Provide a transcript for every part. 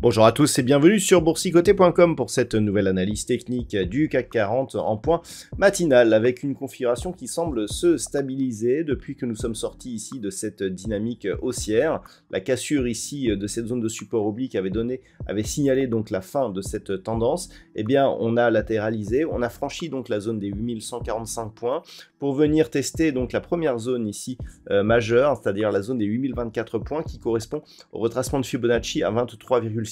Bonjour à tous et bienvenue sur boursicoté.com pour cette nouvelle analyse technique du CAC 40 en point matinal avec une configuration qui semble se stabiliser depuis que nous sommes sortis ici de cette dynamique haussière. La cassure ici de cette zone de support oblique avait signalé donc la fin de cette tendance. Eh bien, on a latéralisé, on a franchi donc la zone des 8145 points pour venir tester donc la première zone ici majeure, c'est-à-dire la zone des 8024 points qui correspond au retracement de Fibonacci à 23,6%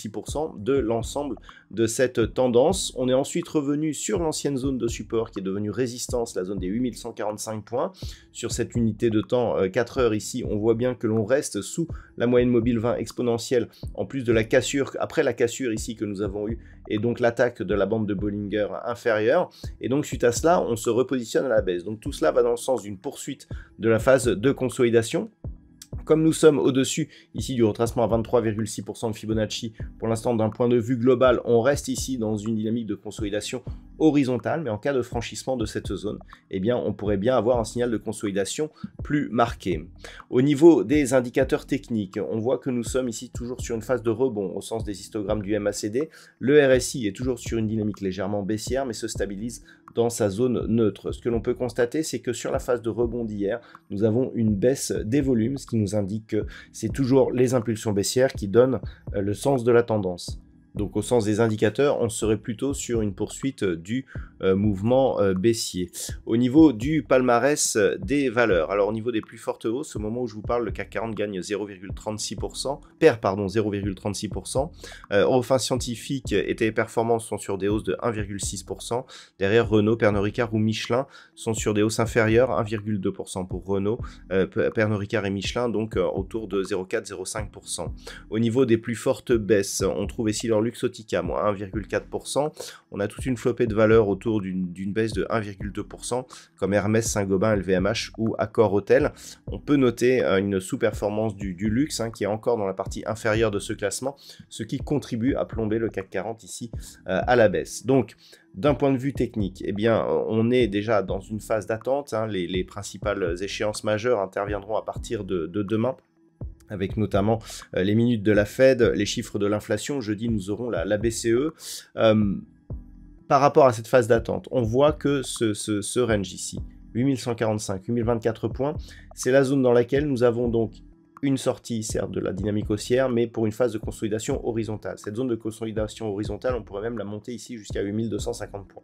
de l'ensemble de cette tendance. On est ensuite revenu sur l'ancienne zone de support qui est devenue résistance, la zone des 8145 points. Sur cette unité de temps 4 heures ici, on voit bien que l'on reste sous la moyenne mobile 20 exponentielle, en plus de la cassure, après la cassure ici que nous avons eue, et donc l'attaque de la bande de Bollinger inférieure. Et donc suite à cela, on se repositionne à la baisse. Donc tout cela va dans le sens d'une poursuite de la phase de consolidation. Comme nous sommes au-dessus ici du retracement à 23,6% de Fibonacci, pour l'instant d'un point de vue global, on reste ici dans une dynamique de consolidation horizontale, mais en cas de franchissement de cette zone, eh bien on pourrait bien avoir un signal de consolidation plus marqué. Au niveau des indicateurs techniques, on voit que nous sommes ici toujours sur une phase de rebond au sens des histogrammes du MACD. Le RSI est toujours sur une dynamique légèrement baissière, mais se stabilise dans sa zone neutre. Ce que l'on peut constater, c'est que sur la phase de rebond d'hier, nous avons une baisse des volumes, ce qui nous indique que c'est toujours les impulsions baissières qui donnent le sens de la tendance. Donc au sens des indicateurs, on serait plutôt sur une poursuite du mouvement baissier. Au niveau du palmarès des valeurs, alors au niveau des plus fortes hausses, au moment où je vous parle, le CAC 40 gagne 0,36%, perd 0,36%. Eurofins Scientifique et Téléperformance sont sur des hausses de 1,6%. Derrière, Renault, Pernod Ricard ou Michelin sont sur des hausses inférieures, 1,2% pour Renault, Pernod Ricard et Michelin, donc autour de 0,4-0,5%. Au niveau des plus fortes baisses, on trouve ici leur Luxottica, moins 1,4%. On a toute une flopée de valeurs autour d'une baisse de 1,2%, comme Hermès, Saint-Gobain, LVMH ou Accor Hôtel. On peut noter une sous-performance du luxe, qui est encore dans la partie inférieure de ce classement, ce qui contribue à plomber le CAC 40 ici à la baisse. Donc, d'un point de vue technique, eh bien, on est déjà dans une phase d'attente. Les principales échéances majeures interviendront à partir de demain, avec notamment les minutes de la Fed, les chiffres de l'inflation. Jeudi, nous aurons la BCE. Par rapport à cette phase d'attente, on voit que ce range ici, 8145, 8024 points, c'est la zone dans laquelle nous avons donc une sortie, certes, de la dynamique haussière, mais pour une phase de consolidation horizontale. Cette zone de consolidation horizontale, on pourrait même la monter ici jusqu'à 8250 points.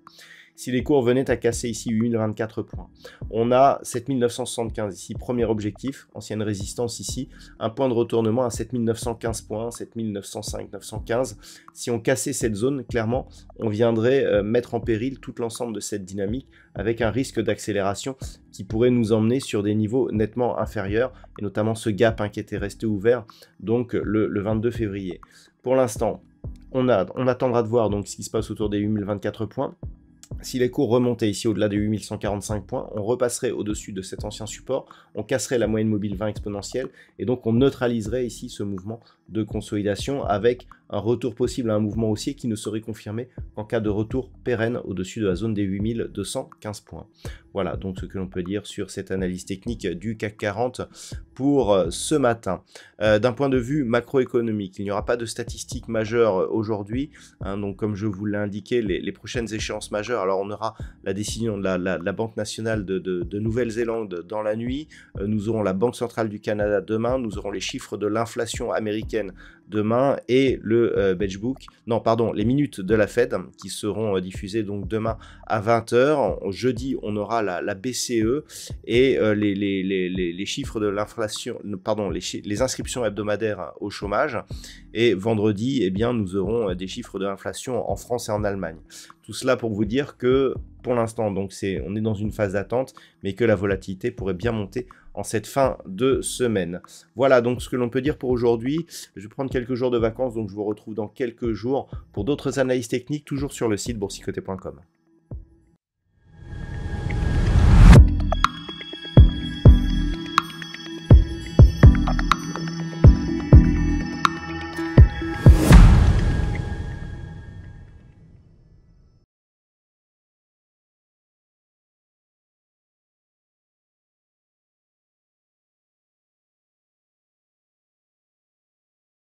Si les cours venaient à casser ici 8024 points, on a 7975 ici, premier objectif, ancienne résistance ici, un point de retournement à 7915 points, 7905, 915. Si on cassait cette zone, clairement, on viendrait mettre en péril tout l'ensemble de cette dynamique avec un risque d'accélération qui pourrait nous emmener sur des niveaux nettement inférieurs, et notamment ce gap qui était resté ouvert donc le 22 février. Pour l'instant, on attendra de voir donc ce qui se passe autour des 8024 points. Si les cours remontaient ici au-delà des 8145 points, on repasserait au-dessus de cet ancien support, on casserait la moyenne mobile 20 exponentielle, et donc on neutraliserait ici ce mouvement de consolidation avec un retour possible à un mouvement haussier qui ne serait confirmé qu'en cas de retour pérenne au-dessus de la zone des 8215 points. Voilà donc ce que l'on peut dire sur cette analyse technique du CAC 40 pour ce matin. D'un point de vue macroéconomique, il n'y aura pas de statistiques majeures aujourd'hui, donc comme je vous l'ai indiqué, les prochaines échéances majeures, alors on aura la décision de la Banque nationale de Nouvelle-Zélande dans la nuit, nous aurons la Banque centrale du Canada demain, nous aurons les chiffres de l'inflation américaine demain et le les minutes de la Fed qui seront diffusées donc demain à 20 h. Jeudi, on aura la BCE et les chiffres de l'inflation, les inscriptions hebdomadaires au chômage. Et vendredi, eh bien, nous aurons des chiffres de l'inflation en France et en Allemagne. Tout cela pour vous dire que pour l'instant, donc on est dans une phase d'attente, mais que la volatilité pourrait bien monter en cette fin de semaine. Voilà donc ce que l'on peut dire pour aujourd'hui. Je vais prendre quelques jours de vacances, donc je vous retrouve dans quelques jours pour d'autres analyses techniques, toujours sur le site boursicoté.com.